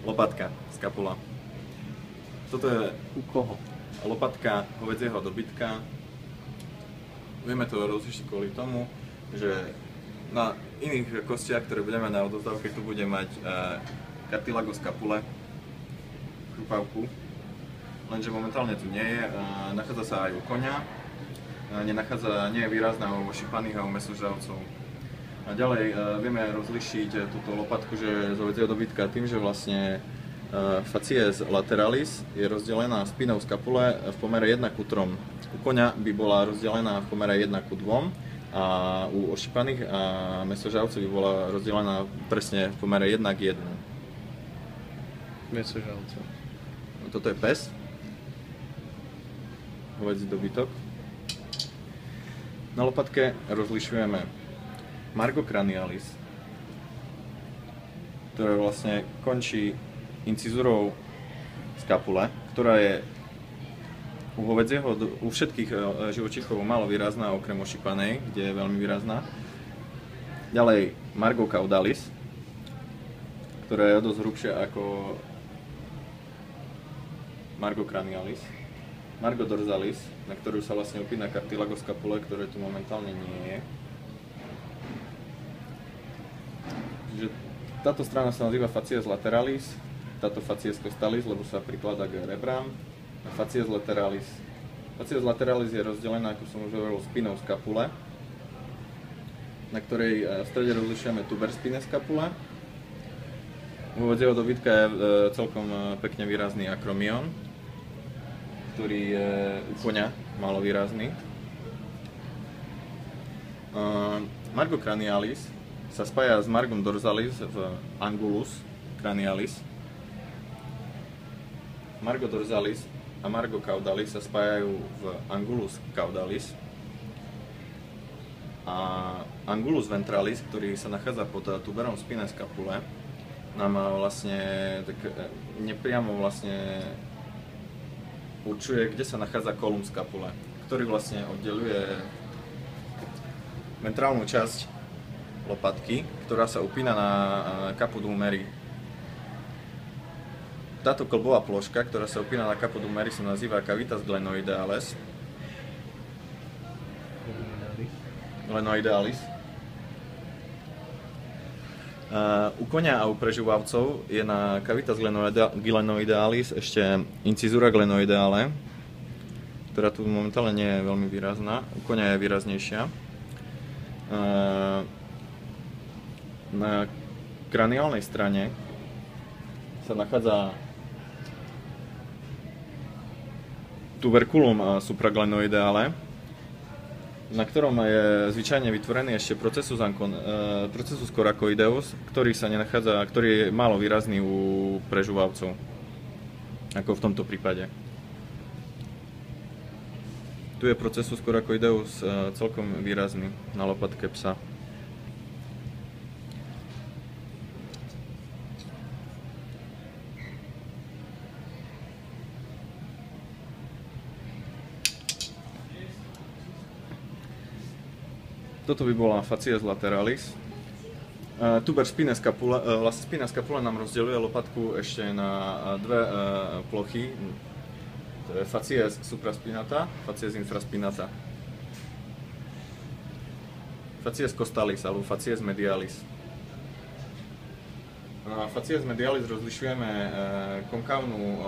Lopatka, skapula. Toto je U koho? lopatka hovedzieho dobytka. Vieme to rozlišiť kvôli tomu, že na iných kostiach, ktoré budeme na odozdávke, tu bude mať cartilago skapule, chrupavku. Lenže momentálne tu nie je. Nachádza sa aj u koňa. Nie je výrazná u ošípaných a u mäsožravcov. A ďalej vieme rozlišiť túto lopatku, že z hovedzieho dobytka tým, že vlastne facies lateralis je rozdelená spinou skapule v pomere 1:3. U koňa by bola rozdelená v pomere 1:2 a u ošípaných a mäsožravcov by bola rozdelená presne v pomere 1:1. Mäsožravcov. Toto je pes, hovedzí dobytok. Na lopatke rozlišujeme margo cranialis, ktoré vlastne končí incizúrou skapule, ktorá je u všetkých živočíchov málo výrazná, okrem ošípanej, kde je veľmi výrazná. Ďalej margo caudalis, ktorá je dosť hrubšia ako margo cranialis. Margo dorsalis, na ktorú sa vlastne upína cartilago skapule, ktoré tu momentálne nie je. Čiže táto strana sa nazýva facies lateralis, táto facies costalis, lebo sa prikladá k rebrám. A facies lateralis. Facies lateralis je rozdelená, ako som už hovoril, spinou skapule, na ktorej v strede rozlišujeme tuber spine skapule. U hovedzieho dobytka je celkom pekne výrazný akromion, ktorý je u koňa málo výrazný. Margo cranialis sa spája s margom dorsalis v angulus cranialis. Margo dorsalis a margo caudalis sa spájajú v angulus caudalis. A angulus ventralis, ktorý sa nachádza pod tuberom spine skapule, nám vlastne tak nepriamo vlastne určuje, kde sa nachádza kolum skapule, ktorý vlastne oddeľuje ventrálnu časť lopatky, ktorá sa upína na caput humeri. Táto klbová ploška, ktorá sa upína na caput humeri, sa nazýva cavitas glenoidealis. U koňa a u preživávcov je na cavitas glenoidealis ešte incizura glenoideale, ktorá tu momentálne nie je veľmi výrazná. U koňa je výraznejšia. Na kraniálnej strane sa nachádza tuberculum supraglenoideale, na ktorom je zvyčajne vytvorený ešte processus coracoideus, ktorý je málo výrazný u prežuvávcov, ako v tomto prípade. Tu je processus coracoideus celkom výrazný na lopatke psa. Toto by bola facies lateralis. Tuber spine scapula, vlastne spina scapula nám rozdeľuje lopatku ešte na dve plochy. To je facies supraspinata, facies infraspinata. Facies costalis alebo facies medialis. Facies medialis rozlišujeme konkávnu